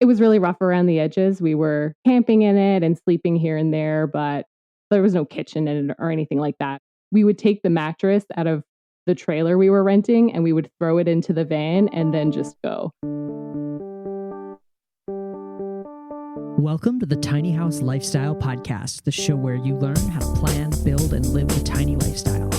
it was really rough around the edges. We were camping in it and sleeping here and there, but there was no kitchen in it or anything like that. We would take the mattress out of the trailer we were renting and we would throw it into the van and then just go. Welcome to the Tiny House Lifestyle Podcast, the show where you learn how to plan, build, and live the tiny lifestyle.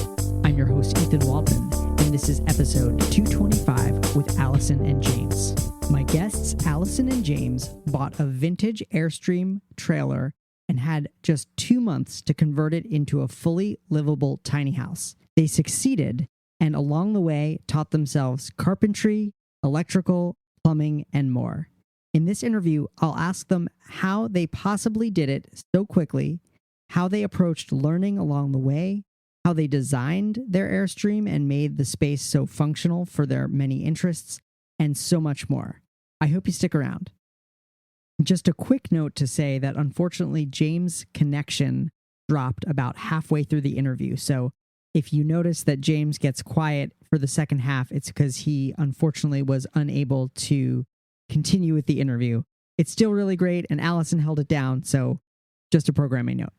I'm your host, Ethan Waldman, and this is episode 225 with Allison and James. My guests, Allison and James, bought a vintage Airstream trailer and had just 2 months to convert it into a fully livable tiny house. They succeeded, and along the way taught themselves carpentry, electrical, plumbing, and more. In this interview, I'll ask them how they possibly did it so quickly, how they approached learning along the way, how they designed their Airstream and made the space so functional for their many interests, and so much more. I hope you stick around. Just a quick note to say that unfortunately, James' connection dropped about halfway through the interview. So if you notice that James gets quiet for the second half, it's because he unfortunately was unable to continue with the interview. It's still really great, and Allison held it down, so just a programming note.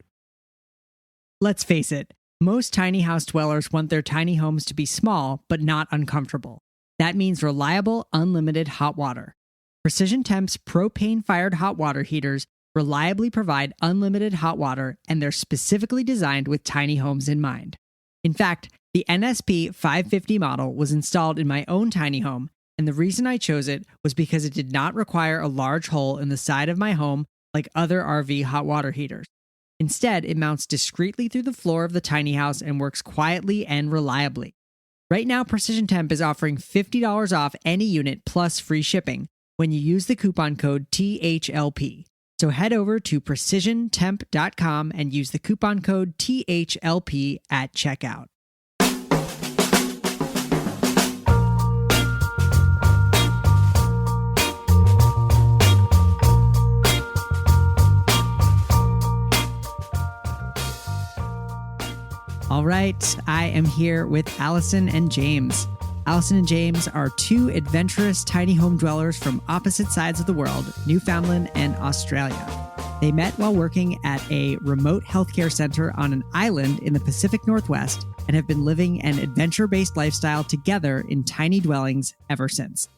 Let's face it, most tiny house dwellers want their tiny homes to be small, but not uncomfortable. That means reliable, unlimited hot water. Precision Temp's propane-fired hot water heaters reliably provide unlimited hot water, and they're specifically designed with tiny homes in mind. In fact, the NSP 550 model was installed in my own tiny home, and the reason I chose it was because it did not require a large hole in the side of my home like other RV hot water heaters. Instead, it mounts discreetly through the floor of the tiny house and works quietly and reliably. Right now, Precision Temp is offering $50 off any unit plus free shipping when you use the coupon code THLP. So head over to precisiontemp.com and use the coupon code THLP at checkout. All right, I am here with Allison and James. Allison and James are two adventurous tiny home dwellers from opposite sides of the world, Newfoundland and Australia. They met while working at a remote healthcare center on an island in the Pacific Northwest and have been living an adventure-based lifestyle together in tiny dwellings ever since.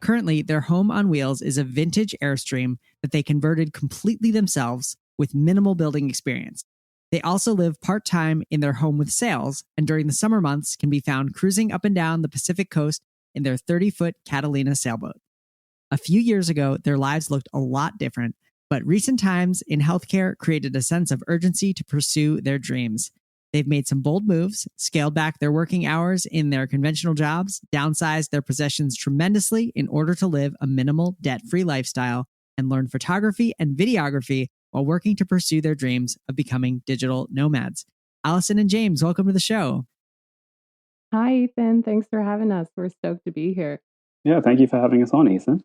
Currently, their home on wheels is a vintage Airstream that they converted completely themselves with minimal building experience. They also live part-time in their home with sails, and during the summer months can be found cruising up and down the Pacific coast in their 30-foot Catalina sailboat. A few years ago, their lives looked a lot different, but recent times in healthcare created a sense of urgency to pursue their dreams. They've made some bold moves, scaled back their working hours in their conventional jobs, downsized their possessions tremendously in order to live a minimal, debt-free lifestyle, and learn photography and videography while working to pursue their dreams of becoming digital nomads. Allison and James, welcome to the show. Hi, Ethan. Thanks for having us. We're stoked to be here. Yeah, thank you for having us on, Ethan.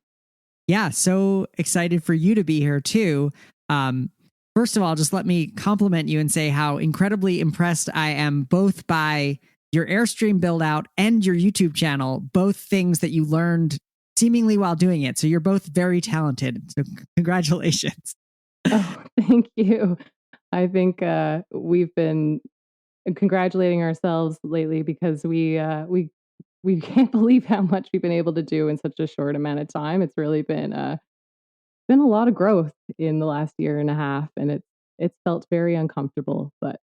Yeah, so excited for you to be here too. First of all, just let me compliment you and say how incredibly impressed I am both by your Airstream build out and your YouTube channel, both things that you learned seemingly while doing it. So you're both very talented. So congratulations. Oh, thank you. I think we've been congratulating ourselves lately because we can't believe how much we've been able to do in such a short amount of time. It's really been a lot of growth in the last year and a half, and it's felt very uncomfortable. But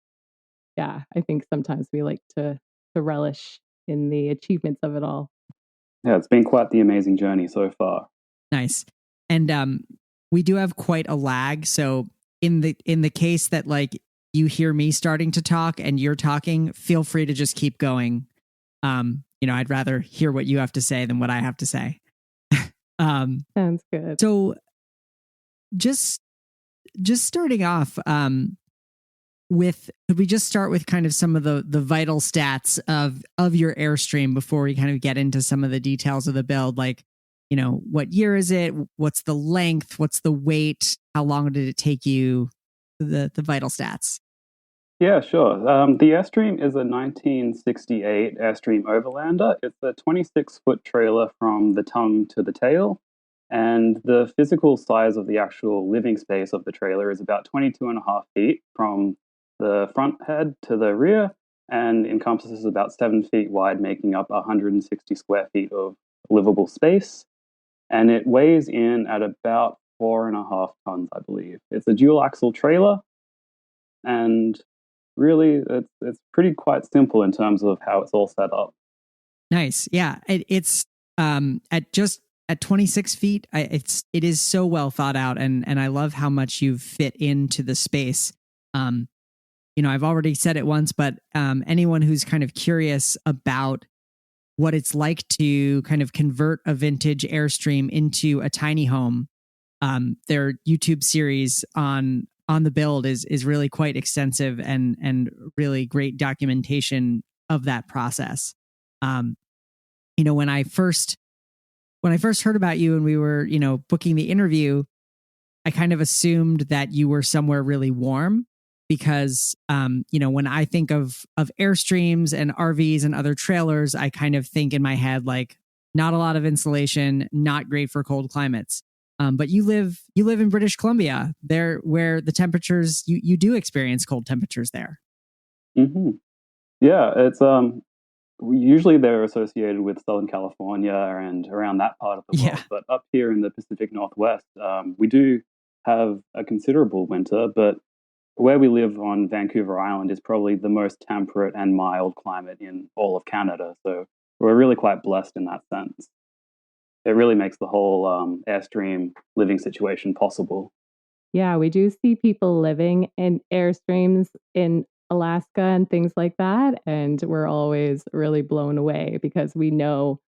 yeah, I think sometimes we like to relish in the achievements of it all. Yeah, it's been quite the amazing journey so far. Nice. And we do have quite a lag. So in the case that like you hear me starting to talk and you're talking, feel free to just keep going. I'd rather hear what you have to say than what I have to say. Sounds good. So just starting off could we just start with kind of some of the vital stats of your Airstream before we kind of get into some of the details of the build? Like, what year is it? What's the length? What's the weight? How long did it take you? The vital stats. Yeah, sure. The Airstream is a 1968 Airstream Overlander. It's a 26-foot trailer from the tongue to the tail, And the physical size of the actual living space of the trailer is about 22 and a half feet from the front head to the rear and encompasses about 7 feet wide, making up 160 square feet of livable space. And it weighs in at about 4.5 tons, I believe. It's a dual axle trailer, and really it's pretty quite simple in terms of how it's all set up. Nice. Yeah. It's at 26 feet. It is so well thought out, and I love how much you've fit into the space. I've already said it once, but anyone who's kind of curious about what it's like to kind of convert a vintage Airstream into a tiny home, their YouTube series on the build is really quite extensive and really great documentation of that process. When I first heard about you and we were, booking the interview, I kind of assumed that you were somewhere really warm because, when I think of Airstreams and RVs and other trailers, I kind of think in my head, like, not a lot of insulation, not great for cold climates. But you live in British Columbia, there where the temperatures, you do experience cold temperatures there. Mm-hmm. Yeah, it's usually they're associated with Southern California and around that part of the world. Yeah. But up here in the Pacific Northwest, we do have a considerable winter, but where we live on Vancouver Island is probably the most temperate and mild climate in all of Canada. So we're really quite blessed in that sense. It really makes the whole Airstream living situation possible. Yeah, we do see people living in Airstreams in Alaska and things like that. And we're always really blown away because we know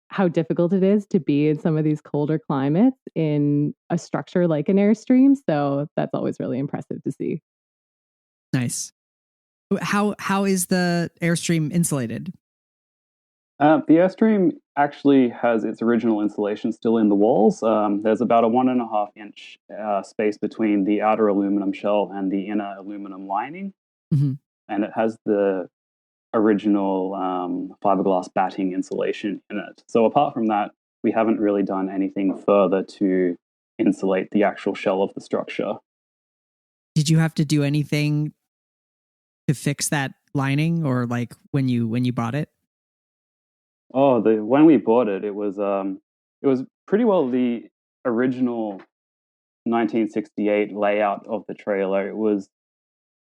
how difficult it is to be in some of these colder climates in a structure like an Airstream. So that's always really impressive to see. Nice. How is the Airstream insulated? The Airstream actually has its original insulation still in the walls. There's about a 1.5 inch space between the outer aluminum shell and the inner aluminum lining. Mm-hmm. And it has the original fiberglass batting insulation in it. So apart from that, we haven't really done anything further to insulate the actual shell of the structure. Did you have to do anything to fix that lining, or like when you bought it? Oh, when we bought it, it was pretty well the original 1968 layout of the trailer. It was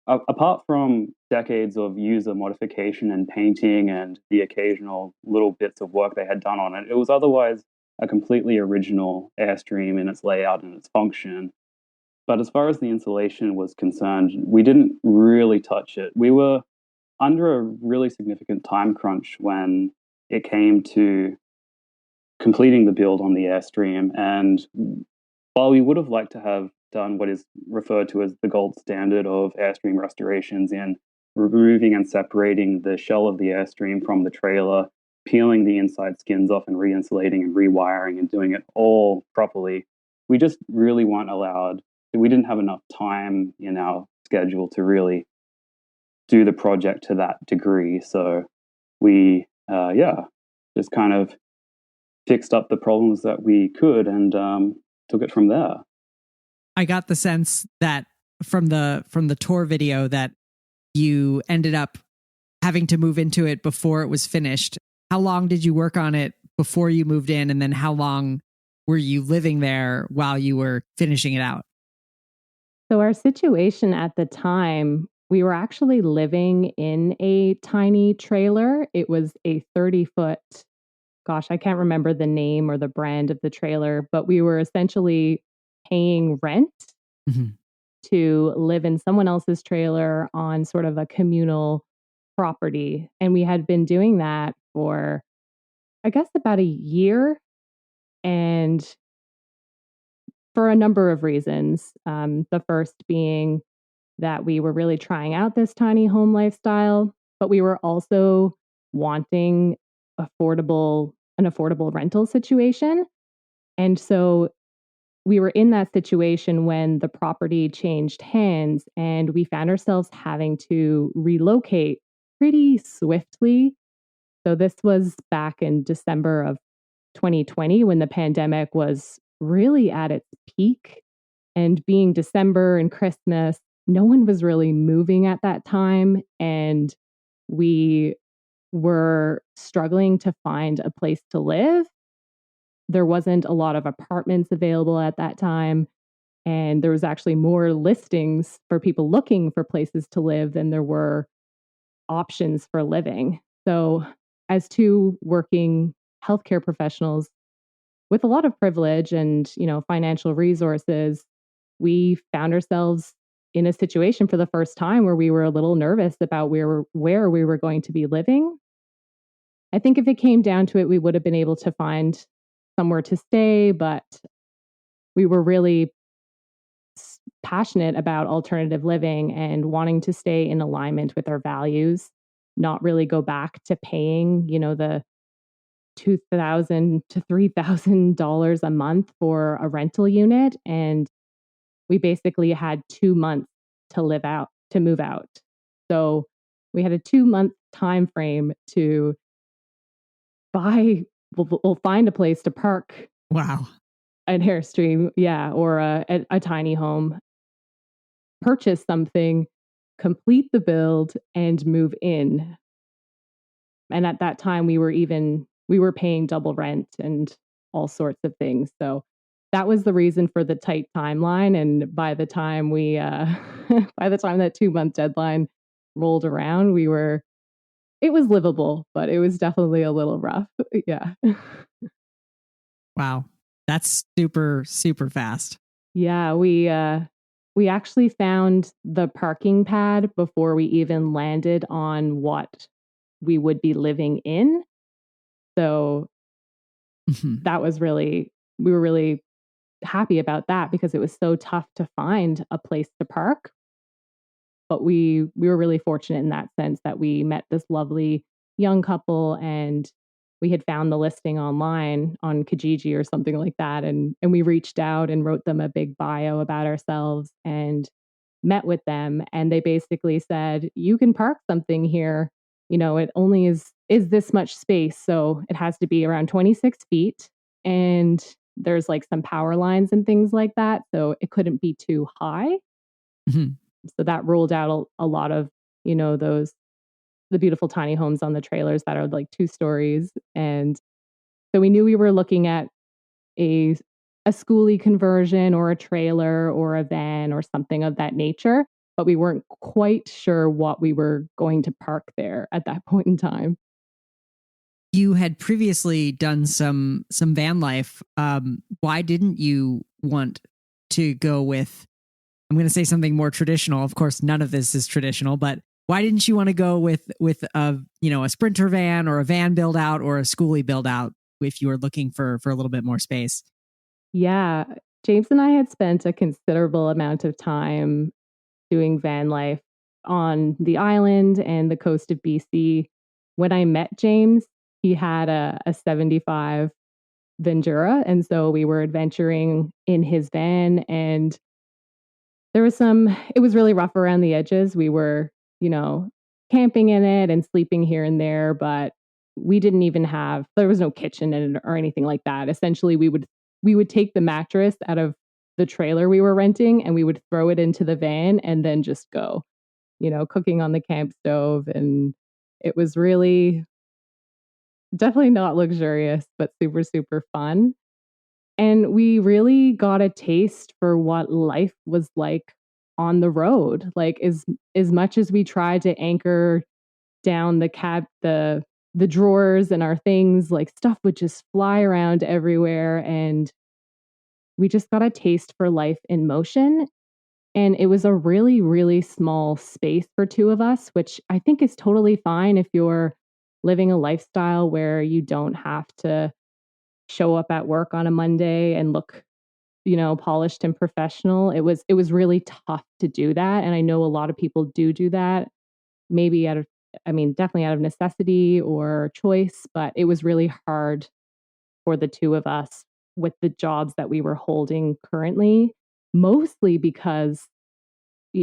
apart from decades of user modification and painting and the occasional little bits of work they had done on it, it was otherwise a completely original Airstream in its layout and its function. But as far as the insulation was concerned, we didn't really touch it. We were under a really significant time crunch when it came to completing the build on the Airstream. And while we would have liked to have done what is referred to as the gold standard of Airstream restorations in removing and separating the shell of the Airstream from the trailer, peeling the inside skins off and re-insulating and rewiring and doing it all properly, we just really weren't allowed. We didn't have enough time in our schedule to really do the project to that degree. So we, just kind of fixed up the problems that we could and took it from there. I got the sense that from the tour video that you ended up having to move into it before it was finished. How long did you work on it before you moved in? And then how long were you living there while you were finishing it out? So our situation at the time, we were actually living in a tiny trailer. It was a 30-foot, gosh, I can't remember the name or the brand of the trailer, but we were essentially paying rent Mm-hmm. to live in someone else's trailer on sort of a communal property. And we had been doing that for, I guess, about a year. And for a number of reasons. The first being that we were really trying out this tiny home lifestyle, but we were also wanting an affordable rental situation. And so we were in that situation when the property changed hands and we found ourselves having to relocate pretty swiftly. So this was back in December of 2020 when the pandemic was really at its peak. And being December and Christmas, no one was really moving at that time. And we were struggling to find a place to live. There wasn't a lot of apartments available at that time. And there was actually more listings for people looking for places to live than there were options for living. So, as two working healthcare professionals with a lot of privilege and, financial resources, we found ourselves in a situation for the first time where we were a little nervous about where we were going to be living. I think if it came down to it, we would have been able to find somewhere to stay, but we were really passionate about alternative living and wanting to stay in alignment with our values, not really go back to paying, the $2,000 to $3,000 a month for a rental unit. And we basically had 2 months to move out. So we had a 2 month time frame to buy, we'll find a place to park Wow. an Airstream, yeah, or a tiny home, purchase something, complete the build, and move in. And at that time, we were paying double rent and all sorts of things. So that was the reason for the tight timeline. And by the time by the time that 2 month deadline rolled around, it was livable, but it was definitely a little rough. Yeah. Wow. That's super, super fast. Yeah, we actually found the parking pad before we even landed on what we would be living in. So Mhm. we were really happy about that because it was so tough to find a place to park. But we were really fortunate in that sense that we met this lovely young couple, and we had found the listing online on Kijiji or something like that, and we reached out and wrote them a big bio about ourselves and met with them, and they basically said, you can park something here, it only is this much space, so it has to be around 26 feet, and there's like some power lines and things like that, so it couldn't be too high. Mhm. So that ruled out a lot of, those the beautiful tiny homes on the trailers that are like 2 stories. And so we knew we were looking at a a schoolie conversion or a trailer or a van or something of that nature, but we weren't quite sure what we were going to park there at that point in time. You had previously done some van life. Why didn't you want to go with, I'm going to say something more traditional. Of course, none of this is traditional, but why didn't you want to go with a sprinter van or a van build out or a schoolie build out if you were looking for a little bit more space? Yeah, James and I had spent a considerable amount of time doing van life on the island and the coast of BC. When I met James, he had a 75 Ventura. And so we were adventuring in his van, and it was really rough around the edges. We were, you know, camping in it and sleeping here and there, but there was no kitchen in it or anything like that. Essentially, we would take the mattress out of the trailer we were renting and we would throw it into the van and then just go, cooking on the camp stove. And it was really definitely not luxurious, but super, super fun. And we really got a taste for what life was like on the road. Like as much as we tried to anchor down the drawers and our things, like stuff would just fly around everywhere, and we just got a taste for life in motion. And it was a really, really small space for two of us, which I think is totally fine if you're living a lifestyle where you don't have to show up at work on a Monday and look, polished and professional. It was really tough to do that. And I know a lot of people do that, maybe definitely out of necessity or choice, but it was really hard for the two of us with the jobs that we were holding currently, mostly because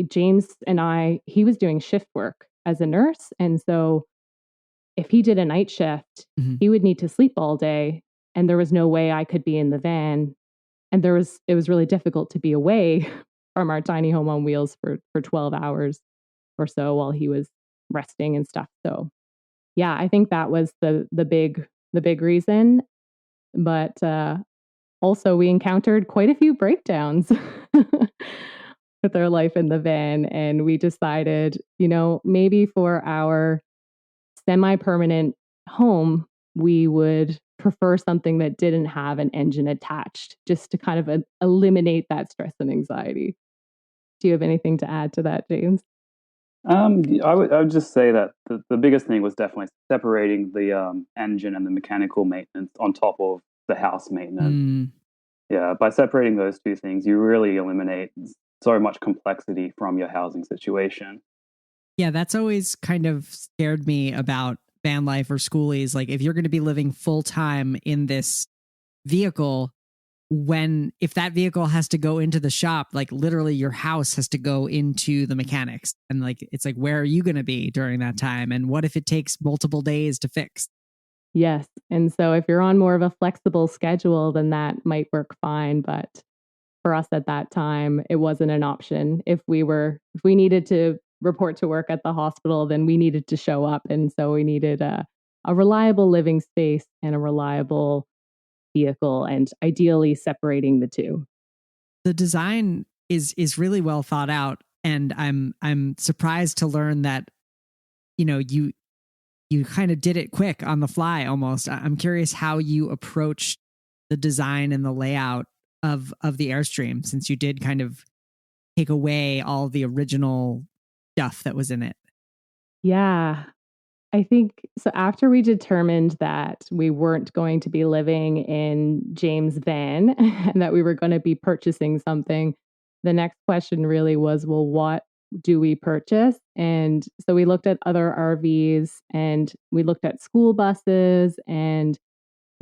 James and he was doing shift work as a nurse. And so if he did a night shift, Mhm. he would need to sleep all day. And there was no way I could be in the van And it was really difficult to be away from our tiny home on wheels for 12 hours or so while he was resting and stuff. So yeah, I think that was the big reason. But also we encountered quite a few breakdowns with our life in the van, and we decided, maybe for our semi-permanent home, we would prefer something that didn't have an engine attached, just to kind of eliminate that stress and anxiety. Do you have anything to add to that, James? I would just say that the biggest thing was definitely separating the engine and the mechanical maintenance on top of the house maintenance. Mm. Yeah, by separating those two things, you really eliminate so much complexity from your housing situation. Yeah, that's always kind of scared me about van life or schoolies. Like, if you're going to be living full time in this vehicle, if that vehicle has to go into the shop, like literally your house has to go into the mechanics. And like, it's like, where are you going to be during that time? And what if it takes multiple days to fix? Yes. And so if you're on more of a flexible schedule, then that might work fine. But for us at that time, it wasn't an option. If we needed to report to work at the hospital, then we needed to show up. And so we needed a reliable living space and a reliable vehicle, and ideally separating the two. The design is really well thought out. And I'm surprised to learn that, you kind of did it quick on the fly almost. I'm curious how you approached the design and the layout of the Airstream, since you did kind of take away all the original stuff that was in it. Yeah. I think so. After we determined that we weren't going to be living in James' van and that we were going to be purchasing something, the next question really was, well, what do we purchase? And so we looked at other RVs, and we looked at school buses, and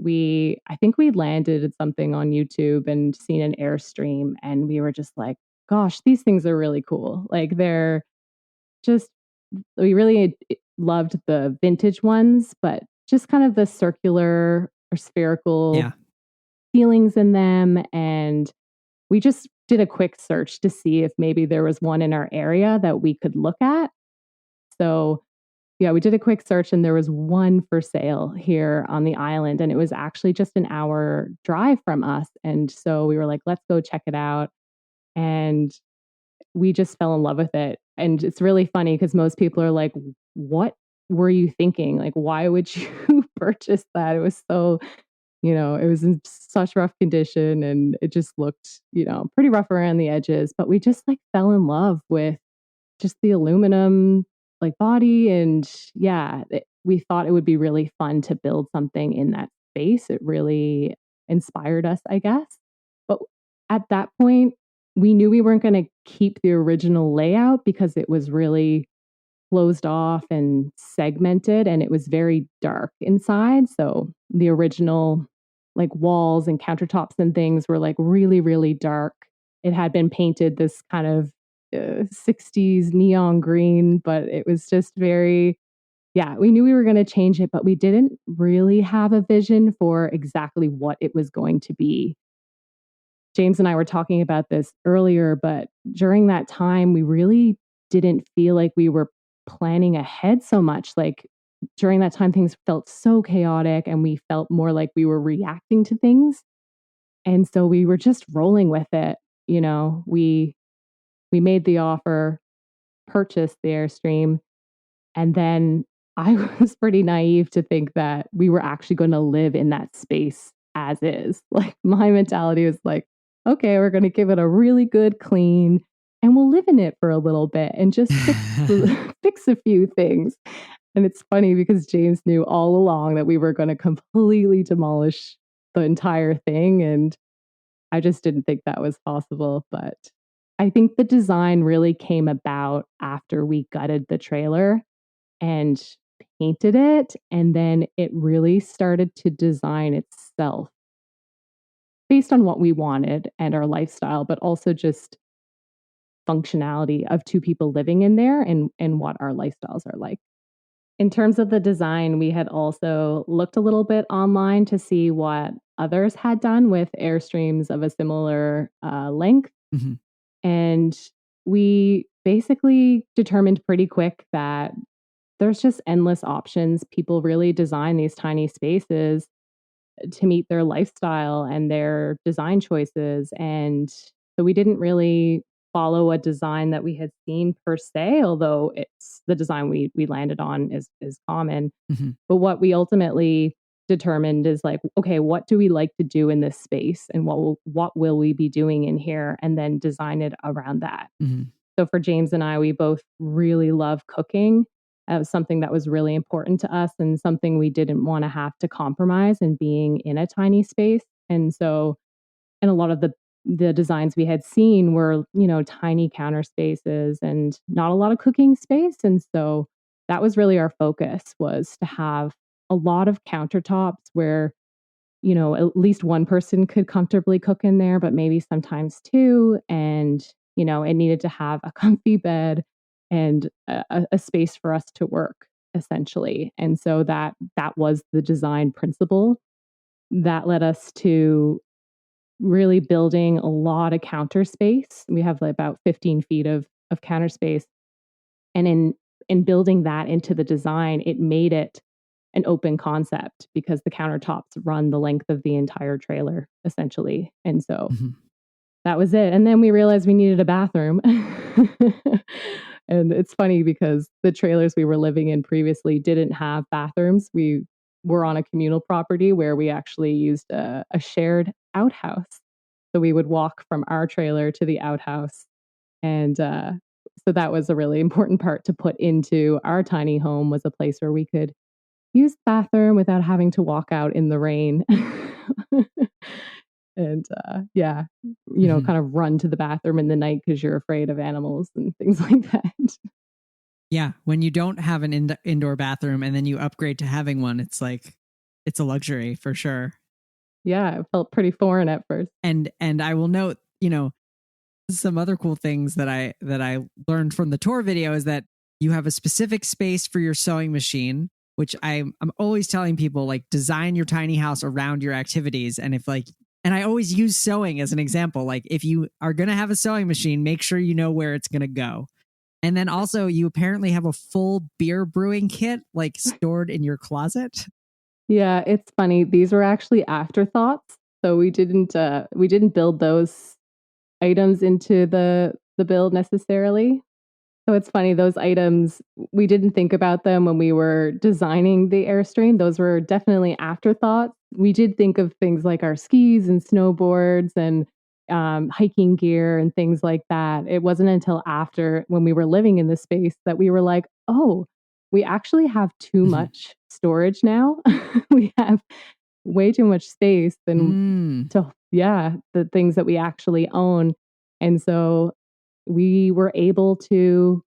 I think we landed at something on YouTube and seen an Airstream, and we were just like, gosh, these things are really cool. Like, they're just, we really loved the vintage ones, but just kind of the circular or spherical Yeah. feelings in them. And we just did a quick search to see if maybe there was one in our area that we could look at. So, yeah, we did a quick search, and there was one for sale here on the island, and it was actually just an hour drive from us. And so we were like, let's go check it out. And we just fell in love with it. And it's really funny because most people are like, what were you thinking? Like, why would you purchase that? It was so, it was in such rough condition, and it just looked, pretty rough around the edges. But we just like fell in love with just the aluminum like body. And yeah, we thought it would be really fun to build something in that space. It really inspired us, I guess. But at that point, we knew we weren't going to keep the original layout because it was really closed off and segmented, and it was very dark inside. So the original like walls and countertops and things were like really, really dark. It had been painted this kind of 60s neon green, but it was just very, yeah, we knew we were going to change it, but we didn't really have a vision for exactly what it was going to be. James and I were talking about this earlier, but during that time, we really didn't feel like we were planning ahead so much. Like, during that time, things felt so chaotic, and we felt more like we were reacting to things. And so we were just rolling with it. We made the offer, purchased the Airstream, and then I was pretty naive to think that we were actually going to live in that space as is. Like, my mentality was like, okay, we're going to give it a really good clean, and we'll live in it for a little bit and just fix a few things. And it's funny because James knew all along that we were going to completely demolish the entire thing. And I just didn't think that was possible. But I think the design really came about after we gutted the trailer and painted it. And then it really started to design itself based on what we wanted and our lifestyle, but also just functionality of two people living in there, and what our lifestyles are like. In terms of the design, we had also looked a little bit online to see what others had done with Airstreams of a similar length. Mm-hmm. And we basically determined pretty quick that there's just endless options. People really design these tiny spaces to meet their lifestyle and their design choices. And so we didn't really follow a design that we had seen per se, although it's the design we landed on is common. Mm-hmm. But what we ultimately determined is like, okay, what do we like to do in this space, and what will we be doing in here, and then design it around that. Mm-hmm. So for James and I, we both really love cooking. It was something that was really important to us and something we didn't want to have to compromise in being in a tiny space. And so, and a lot of the designs we had seen were, tiny counter spaces and not a lot of cooking space. And so that was really our focus, was to have a lot of countertops where, at least one person could comfortably cook in there, but maybe sometimes two. And, it needed to have a comfy bed and a space for us to work, essentially. And so that was the design principle that led us to really building a lot of counter space. We have like about 15 feet of counter space. And in building that into the design, it made it an open concept because the countertops run the length of the entire trailer, essentially. And so Mm-hmm. that was it. And then we realized we needed a bathroom. And it's funny because the trailers we were living in previously didn't have bathrooms. We were on a communal property where we actually used a shared outhouse. So we would walk from our trailer to the outhouse. And so that was a really important part to put into our tiny home, was a place where we could use the bathroom without having to walk out in the rain. And yeah, Mm-hmm. kind of run to the bathroom in the night because you're afraid of animals and things like that. Yeah, when you don't have an indoor bathroom and then you upgrade to having one, it's like it's a luxury for sure. Yeah, it felt pretty foreign at first. And I will note, some other cool things that I learned from the tour video is that you have a specific space for your sewing machine, which I'm always telling people, like, design your tiny house around your activities. And and I always use sewing as an example. Like, if you are going to have a sewing machine, make sure you know where it's going to go. And then also, you apparently have a full beer brewing kit, like, stored in your closet. Yeah, it's funny. These were actually afterthoughts. So we didn't build those items into the build necessarily. So it's funny, those items, we didn't think about them when we were designing the Airstream. Those were definitely afterthoughts. We did think of things like our skis and snowboards and hiking gear and things like that. It wasn't until after, when we were living in the space, that we were like, oh, we actually have too much storage now. We have way too much space than the things that we actually own. And so we were able to,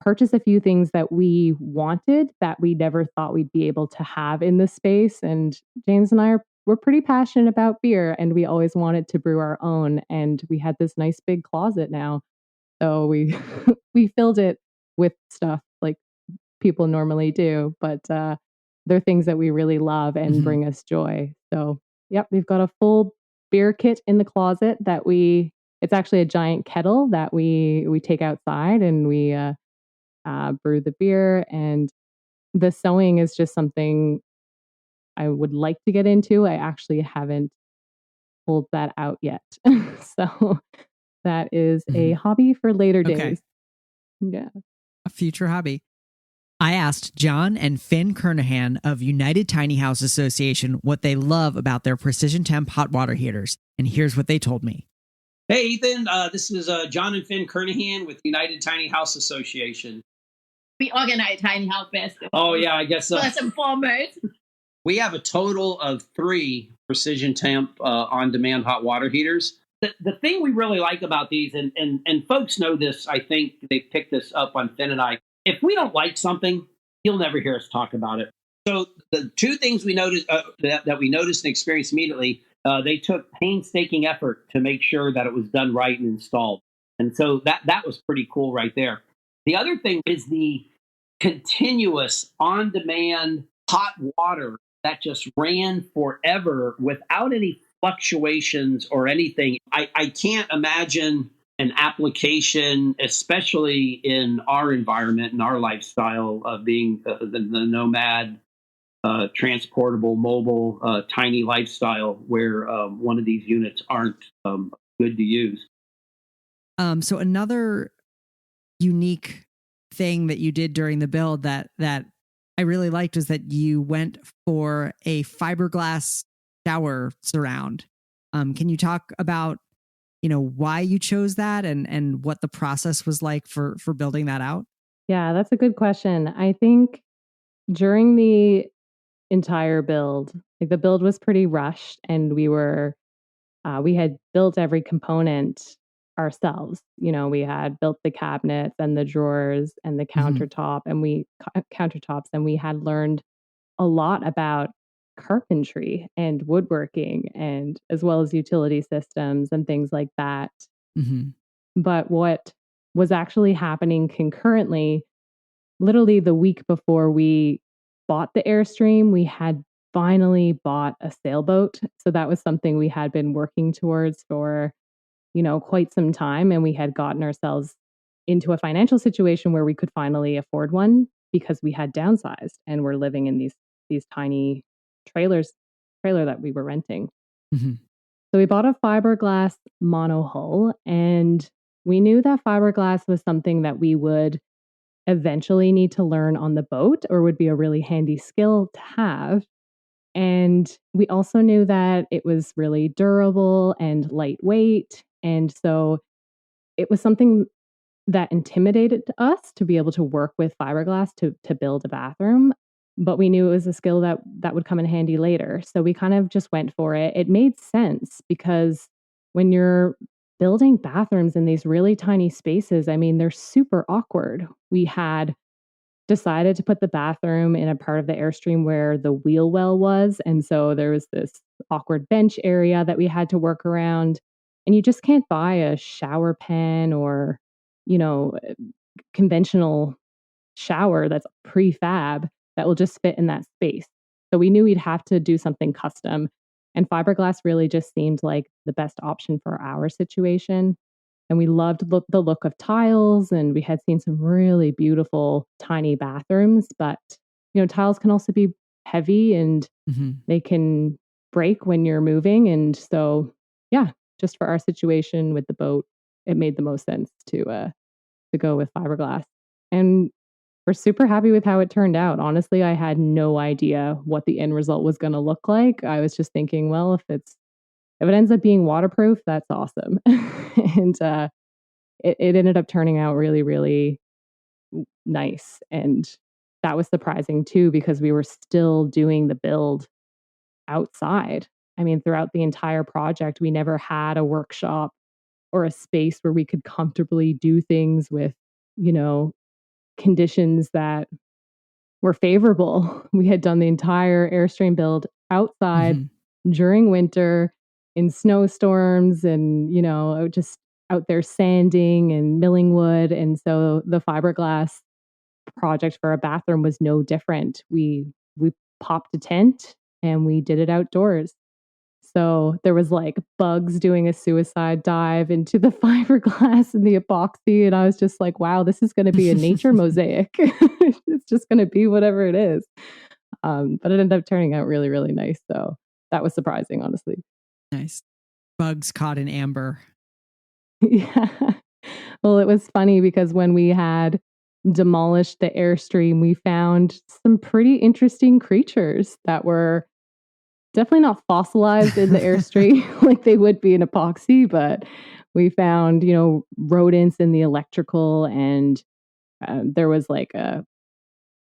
purchase a few things that we wanted that we never thought we'd be able to have in this space. And James and I we're pretty passionate about beer, and we always wanted to brew our own. And we had this nice big closet now. So we we filled it with stuff like people normally do, but they're things that we really love and bring us joy. So, yep, we've got a full beer kit in the closet that it's actually a giant kettle that we take outside, and we brew the beer. And the sewing is just something I would like to get into. I actually haven't pulled that out yet. So that is a hobby for later days. Yeah. A future hobby. I asked John and Finn Kernahan of United Tiny House Association what they love about their precision temp hot water heaters, and here's what they told me. Hey, Ethan, this is John and Finn Kernahan with United Tiny House Association. We organize tiny house festival. Oh, yeah, I guess so. First and foremost. We have a total of 3 precision temp on-demand hot water heaters. The thing we really like about these, and folks know this, I think they picked this up on Finn and I, if we don't like something, you'll never hear us talk about it. So the 2 things we noticed that we noticed and experienced immediately, they took painstaking effort to make sure that it was done right and installed. And so that was pretty cool right there. The other thing is the continuous on-demand hot water that just ran forever without any fluctuations or anything. I can't imagine an application, especially in our environment and our lifestyle of being the nomad, transportable, mobile, tiny lifestyle, where one of these units aren't good to use. So another unique thing that you did during the build that I really liked was that you went for a fiberglass shower surround. Can you talk about, why you chose that and what the process was like for building that out? Yeah, that's a good question. I think during the entire build, like the build was pretty rushed, and we had built every component ourselves. We had built the cabinets and the drawers and the Mm-hmm. countertops, and we had learned a lot about carpentry and woodworking, and as well as utility systems and things like that. Mm-hmm. But what was actually happening concurrently, literally the week before we bought the Airstream, we had finally bought a sailboat. So that was something we had been working towards for, quite some time. And we had gotten ourselves into a financial situation where we could finally afford one because we had downsized and we're living in these tiny trailer that we were renting. Mm-hmm. So we bought a fiberglass monohull, and we knew that fiberglass was something that we would eventually need to learn on the boat, or would be a really handy skill to have. And we also knew that it was really durable and lightweight. And so it was something that intimidated us to be able to work with fiberglass to build a bathroom. But we knew it was a skill that would come in handy later. So we kind of just went for it. It made sense because when you're building bathrooms in these really tiny spaces, I mean, they're super awkward. We had decided to put the bathroom in a part of the Airstream where the wheel well was. And so there was this awkward bench area that we had to work around. And you just can't buy a shower pen or, you know, conventional shower that's prefab that will just fit in that space. So we knew we'd have to do something custom. And fiberglass really just seemed like the best option for our situation. And we loved the look of tiles, and we had seen some really beautiful tiny bathrooms. But, tiles can also be heavy, and Mm-hmm. they can break when you're moving. And so, yeah, just for our situation with the boat, it made the most sense to go with fiberglass. And we're super happy with how it turned out. Honestly, I had no idea what the end result was going to look like. I was just thinking, well, if it ends up being waterproof, that's awesome. And it ended up turning out really, really nice. And that was surprising too, because we were still doing the build outside. I mean, throughout the entire project, we never had a workshop or a space where we could comfortably do things with, you know, conditions that were favorable. We had done the entire Airstream build outside during winter in snowstorms, and, just out there sanding and milling wood. And so the fiberglass project for a bathroom was no different. We popped a tent and we did it outdoors. So there was like bugs doing a suicide dive into the fiberglass and the epoxy. And I was just like, wow, this is going to be a nature mosaic. It's just going to be whatever it is. But it ended up turning out really, really nice. So that was surprising, honestly. Nice. Bugs caught in amber. Yeah. Well, it was funny because when we had demolished the Airstream, we found some pretty interesting creatures that were definitely not fossilized in the Airstream like they would be in epoxy, but we found, rodents in the electrical, and there was like a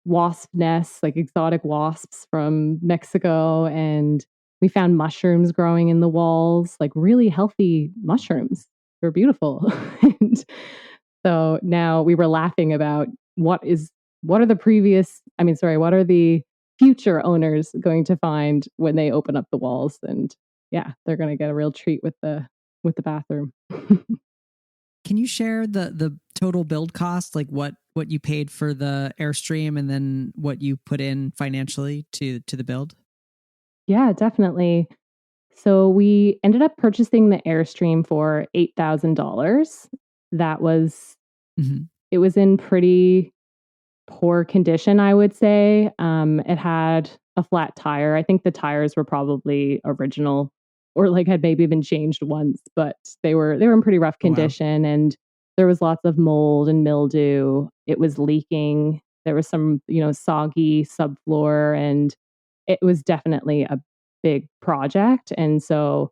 wasp nest, like exotic wasps from Mexico, and we found mushrooms growing in the walls, like really healthy mushrooms. They're beautiful. And so now we were laughing about what are the what are the future owners going to find when they open up the walls? And yeah, they're going to get a real treat with the bathroom. Can you share the total build cost, like what you paid for the Airstream and then what you put in financially to the build? Yeah, definitely. So we ended up purchasing the Airstream for $8,000. That was, Mhm. it was in pretty poor condition, I would say. It had a flat tire. I think the tires were probably original or like had maybe been changed once, but they were in pretty rough Oh, wow. condition and there was lots of mold and mildew. It was leaking. There was some, soggy subfloor and it was definitely a big project. And so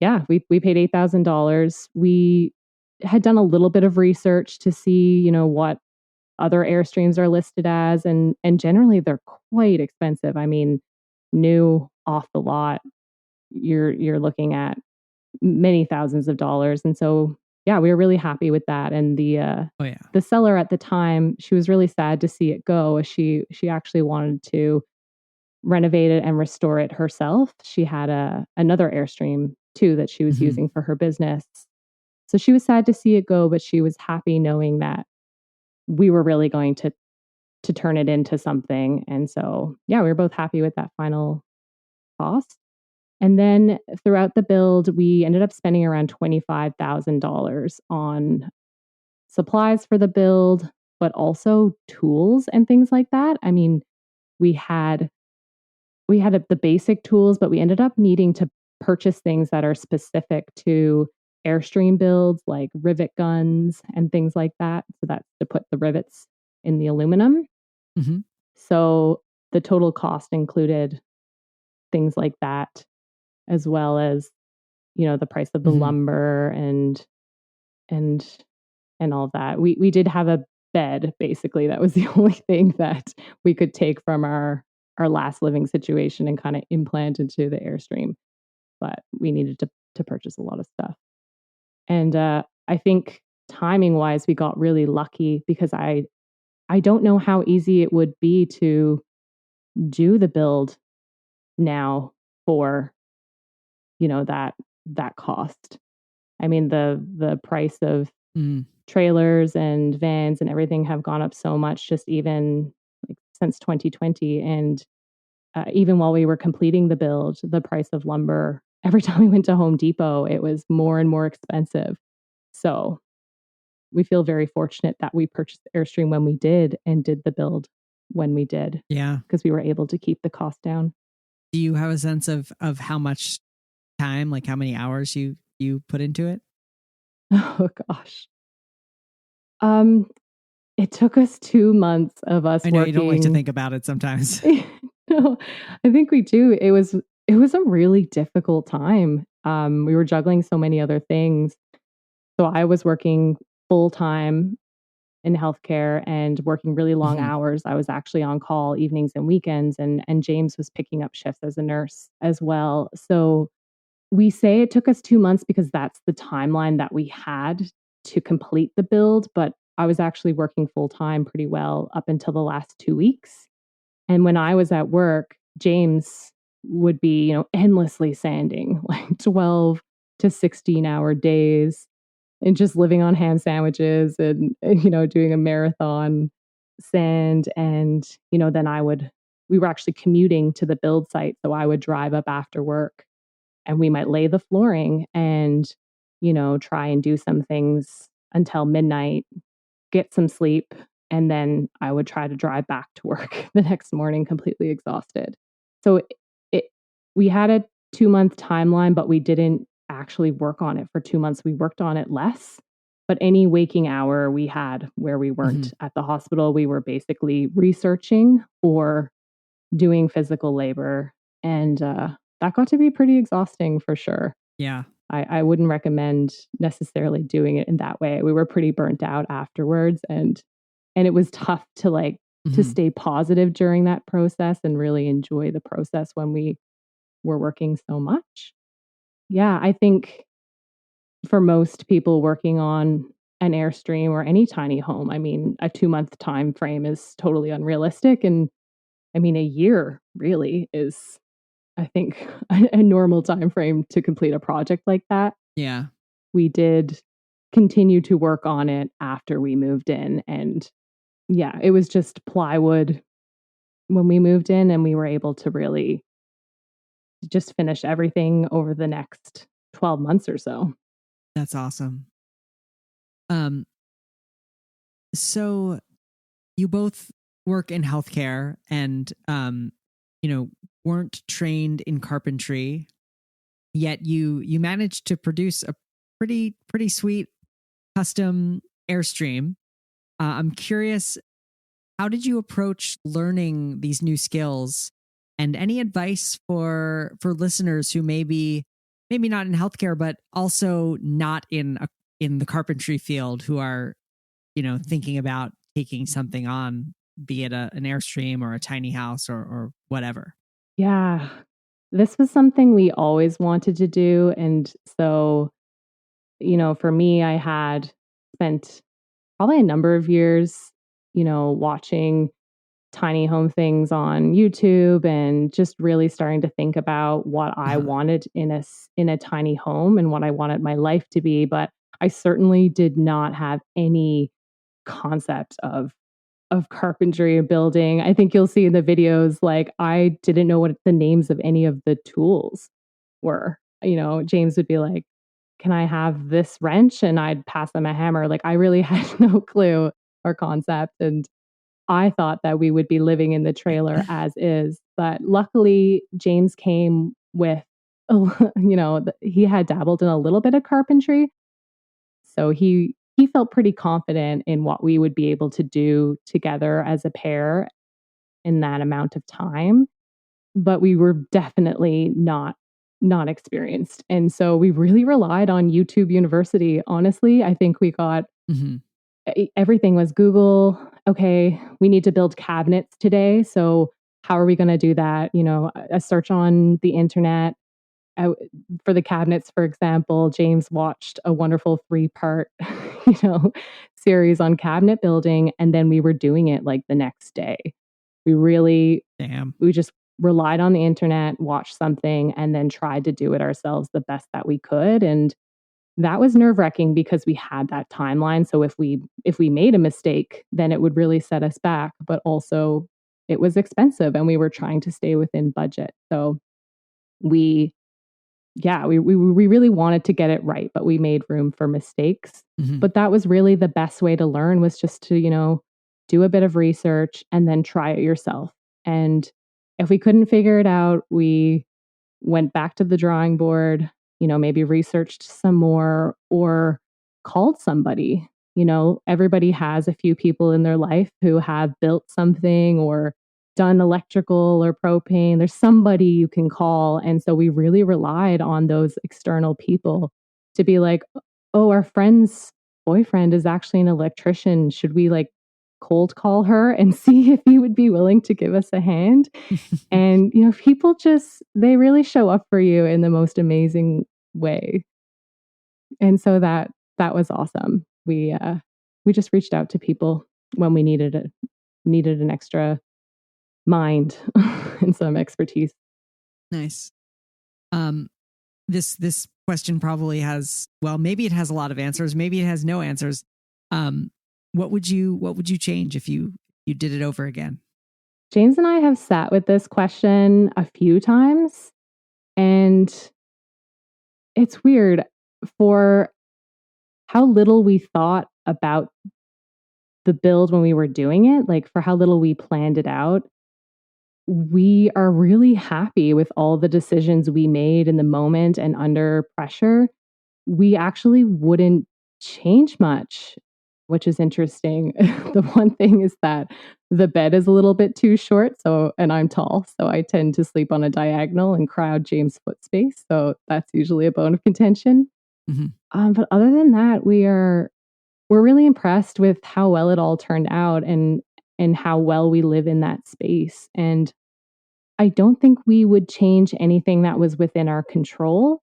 yeah, we paid $8,000. We had done a little bit of research to see, what other Airstreams are listed as, and generally they're quite expensive. I mean, new off the lot, you're looking at many thousands of dollars, and so yeah, we were really happy with that. And Oh, yeah. the seller at the time, she was really sad to see it go. She actually wanted to renovate it and restore it herself. She had another Airstream too that she was Mhm. using for her business. So she was sad to see it go, but she was happy knowing that we were really going to turn it into something. And so, yeah, we were both happy with that final cost. And then throughout the build, we ended up spending around $25,000 on supplies for the build, but also tools and things like that. I mean, we had the basic tools, but we ended up needing to purchase things that are specific to Airstream builds, like rivet guns and things like that. So that's to put the rivets in the aluminum. Mhm. So the total cost included things like that, as well as, the price of the Mhm. lumber and and all that. We did have a bed, basically. That was the only thing that we could take from our last living situation and kind of implant into the Airstream. But we needed to purchase a lot of stuff. And I think timing wise, we got really lucky because I don't know how easy it would be to do the build now for, that cost. I mean, the price of Mhm. trailers and vans and everything have gone up so much just even like since 2020. And even while we were completing the build, the price of lumber, every time we went to Home Depot, it was more and more expensive. So we feel very fortunate that we purchased Airstream when we did and did the build when we did Yeah. because we were able to keep the cost down. Do you have a sense of how much time, like how many hours you put into it? Oh gosh. Um, it took us 2 months of us I know you don't like to working. think about it sometimes. No, I think we do. It was a really difficult time. We were juggling so many other things. So I was working full time in healthcare and working really long Mhm. hours. I was actually on call evenings and weekends, and James was picking up shifts as a nurse as well. So we say it took us 2 months because that's the timeline that we had to complete the build, but I was actually working full time pretty well up until the last 2 weeks. And when I was at work, James would be, endlessly sanding, like 12 to 16-hour days and just living on ham sandwiches and, doing a marathon sand. And, then we were actually commuting to the build site. So I would drive up after work and we might lay the flooring and, try and do some things until midnight, get some sleep, and then I would try to drive back to work the next morning completely exhausted. So it we had a 2-month timeline, but we didn't actually work on it for 2 months. We worked on it less, but any waking hour we had where we Mhm. weren't at the hospital, we were basically researching or doing physical labor, and that got to be pretty exhausting for sure. Yeah. I wouldn't recommend necessarily doing it in that way. We were pretty burnt out afterwards and it was tough to to Mhm. stay positive during that process and really enjoy the process when we were working so much. Yeah, I think for most people working on an Airstream or any tiny home, I mean, a 2-month time frame is totally unrealistic. And I mean, a year really is, I think, a normal time frame to complete a project like that. Yeah. We did continue to work on it after we moved in. And yeah, it was just plywood when we moved in, and we were able to really just finish everything over the next 12 months or so. That's awesome. So you both work in healthcare and, weren't trained in carpentry, yet you managed to produce a pretty sweet custom Airstream. I'm curious, how did you approach learning these new skills? And any advice for listeners who maybe not in healthcare, but also not in the carpentry field, who are thinking about taking something on, be it an Airstream or a tiny house or whatever? Yeah. This was something we always wanted to do. And so, for me, I had spent probably a number of years, watching tiny home things on YouTube and just really starting to think about what I Uh-huh. wanted in a tiny home and what I wanted my life to be. But I certainly did not have any concept of carpentry and building. I think you'll see in the videos, like, I didn't know what the names of any of the tools were. James would be like, "Can I have this wrench?" And I'd pass him a hammer. Like, I really had no clue or concept. And I thought that we would be living in the trailer as is. But luckily, James came with, he had dabbled in a little bit of carpentry. So he felt pretty confident in what we would be able to do together as a pair in that amount of time, but we were definitely not experienced. And so we really relied on YouTube University. Honestly, I think we got Mm-hmm. everything was Google. Okay, we need to build cabinets today. So how are we going to do that? A search on the internet. I, for the cabinets, for example, James watched a wonderful 3-part, series on cabinet building, and then we were doing it like the next day. Damn. We just relied on the internet, watched something, and then tried to do it ourselves the best that we could. And that was nerve-wracking because we had that timeline. So if we made a mistake, then it would really set us back. But also, it was expensive, and we were trying to stay within budget. So we we really wanted to get it right, but we made room for mistakes. Mm-hmm. But that was really the best way to learn, was just to, do a bit of research and then try it yourself. And if we couldn't figure it out, we went back to the drawing board, maybe researched some more or called somebody. Everybody has a few people in their life who have built something or done electrical or propane. There's somebody you can call. And so we really relied on those external people to be like, "Oh, our friend's boyfriend is actually an electrician. Should we like cold call her and see if he would be willing to give us a hand?" And, people they really show up for you in the most amazing way. And so that was awesome. We just reached out to people when we needed an extra mind and some expertise. Nice. This question probably has, well, maybe it has a lot of answers, maybe it has no answers. What would you change if you did it over again? James and I have sat with this question a few times, and it's weird for how little we thought about the build when we were doing it, like for how little we planned it out. We are really happy with all the decisions we made in the moment and under pressure. We actually wouldn't change much, which is interesting. The one thing is that the bed is a little bit too short, and I'm tall, so I tend to sleep on a diagonal and crowd James' foot space. So that's usually a bone of contention. Mm-hmm. But other than that, we're really impressed with how well it all turned out and how well we live in that space. And I don't think we would change anything that was within our control.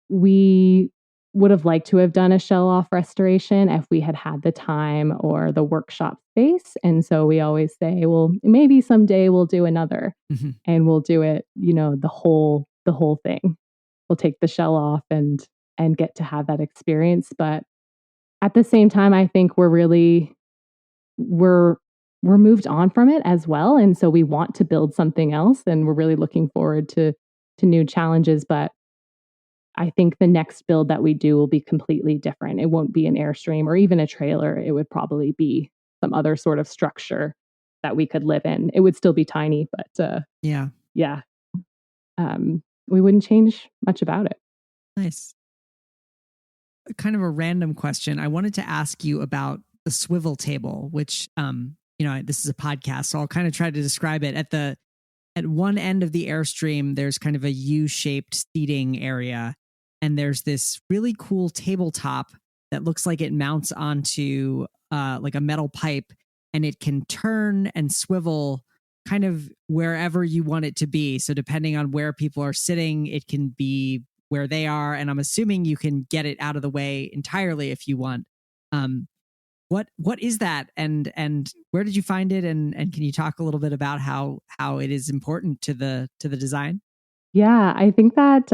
We would have liked to have done a shell off restoration if we had had the time or the workshop space. And so we always say, well, maybe someday we'll do another. Mm-hmm. And we'll do it, the whole thing. We'll take the shell off and get to have that experience. But at the same time, I think we're moved on from it as well. And so we want to build something else, and we're really looking forward to to new challenges, but I think the next build that we do will be completely different. It won't be an Airstream or even a trailer. It would probably be some other sort of structure that we could live in. It would still be tiny, but Yeah. yeah, we wouldn't change much about it. Nice. Kind of a random question. I wanted to ask you about the swivel table, which, this is a podcast, so I'll kind of try to describe it. At one end of the Airstream, there's kind of a U-shaped seating area, and there's this really cool tabletop that looks like it mounts onto like a metal pipe, and it can turn and swivel kind of wherever you want it to be. So depending on where people are sitting, it can be where they are, and I'm assuming you can get it out of the way entirely if you want. What is that, and where did you find it, and can you talk a little bit about how it is important to the design? Yeah, I think that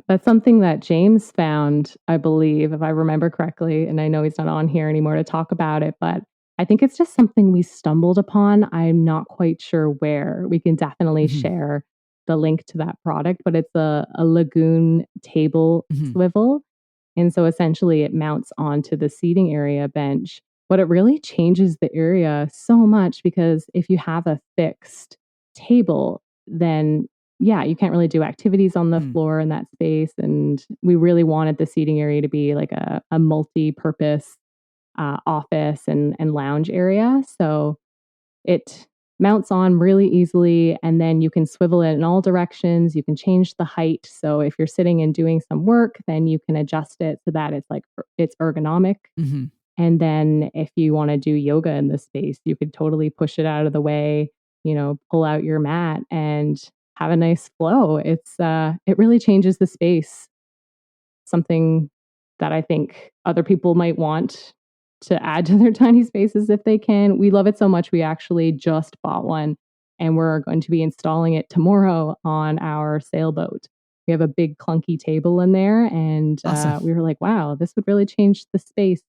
that's something that James found, I believe, if I remember correctly. And I know he's not on here anymore to talk about it, but I think it's just something we stumbled upon. I'm not quite sure where. We can definitely share the link to that product, but it's a lagoon table swivel. And so essentially it mounts onto the seating area bench, but it really changes the area so much because if you have a fixed table, then yeah, you can't really do activities on the floor in that space. And we really wanted the seating area to be like a multi-purpose office and lounge area. So it mounts on really easily, and then you can swivel it in all directions. You can change the height. So if you're sitting and doing some work, then you can adjust it so that it's ergonomic. And then if you want to do yoga in the space, you could totally push it out of the way, pull out your mat and have a nice flow. It really changes the space. Something that I think other people might want to add to their tiny spaces if they can. We love it so much. We actually just bought one and we're going to be installing it tomorrow on our sailboat. We have a big clunky table in there, and Awesome. we were like, wow, this would really change the space,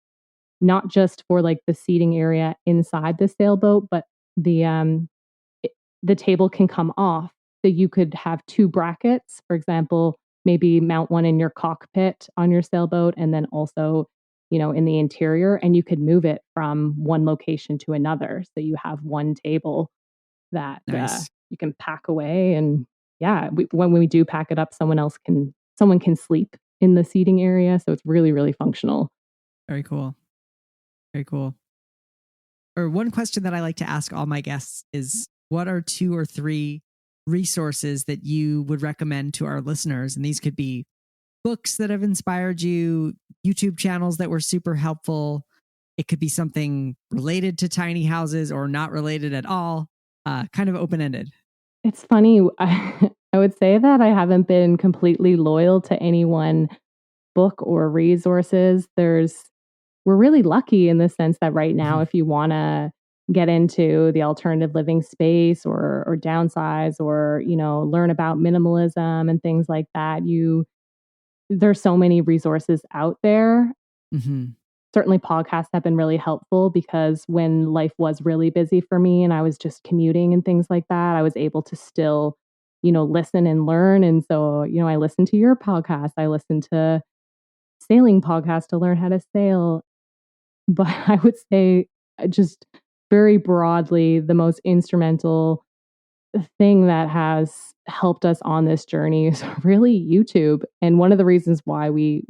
not just for like the seating area inside the sailboat, but the table can come off. So you could have two brackets, for example, maybe mount one in your cockpit on your sailboat and then also, in the interior, and you could move it from one location to another. So you have one table that Nice. you can pack away. And yeah, when we do pack it up, someone can sleep in the seating area. So it's really, really functional. Very cool. Very cool. Or one question that I like to ask all my guests is, what are 2 or 3 resources that you would recommend to our listeners? And these could be books that have inspired you, YouTube channels that were super helpful. It could be something related to tiny houses or not related at all, kind of open-ended. It's funny. I would say that I haven't been completely loyal to any one book or resources. We're really lucky in the sense that right now, if you want to get into the alternative living space or downsize or, learn about minimalism and things like that, there's so many resources out there. Certainly podcasts have been really helpful because when life was really busy for me and I was just commuting and things like that, I was able to still, listen and learn. And so, I listened to your podcast. I listened to sailing podcasts to learn how to sail. But I would say just very broadly, the most instrumental thing that has helped us on this journey is really YouTube. And one of the reasons why we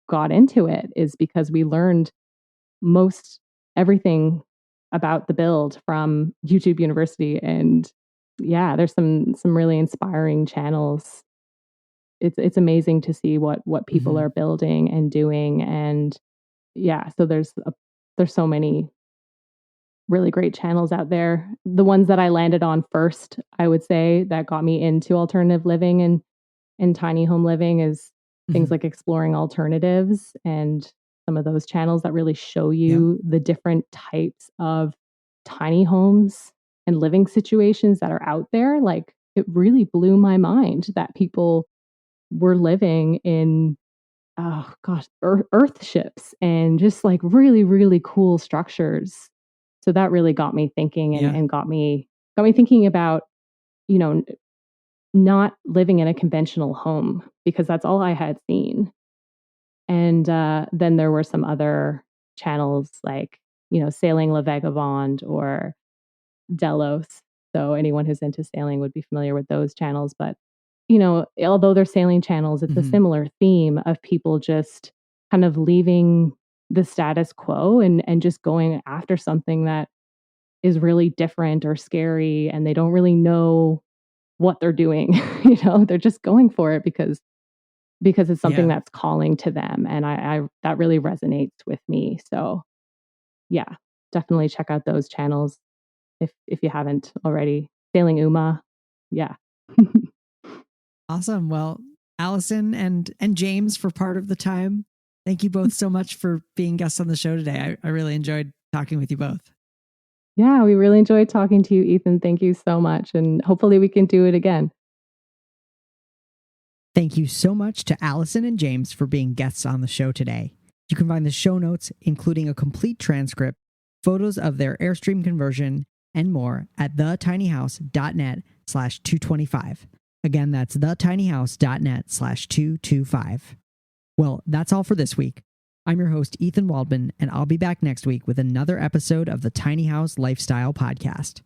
got into it is because we learned most everything about the build from YouTube University. And yeah, there's some really inspiring channels. It's amazing to see what people are building and doing. And yeah, so there's so many really great channels out there. The ones that I landed on first, I would say, that got me into alternative living and tiny home living is things like Exploring Alternatives and some of those channels that really show you the different types of tiny homes and living situations that are out there. Like, it really blew my mind that people were living in earth ships and just like really, really cool structures. So that really got me thinking and got me thinking about, not living in a conventional home because that's all I had seen. And then there were some other channels like, Sailing La Vagabond or Delos. So anyone who's into sailing would be familiar with those channels. But, although they're sailing channels, it's a Mhm. similar theme of people just kind of leaving the status quo and just going after something that is really different or scary and they don't really know what they're doing. They're just going for it because it's something Yeah. that's calling to them. And I that really resonates with me. So yeah, definitely check out those channels if you haven't already. Sailing Uma. Yeah. Awesome. Well, Allison and James for part of the time. Thank you both so much for being guests on the show today. I really enjoyed talking with you both. Yeah, we really enjoyed talking to you, Ethan. Thank you so much. And hopefully we can do it again. Thank you so much to Allison and James for being guests on the show today. You can find the show notes, including a complete transcript, photos of their Airstream conversion, and more at thetinyhouse.net/225. Again, that's thetinyhouse.net/225. Well, that's all for this week. I'm your host, Ethan Waldman, and I'll be back next week with another episode of the Tiny House Lifestyle Podcast.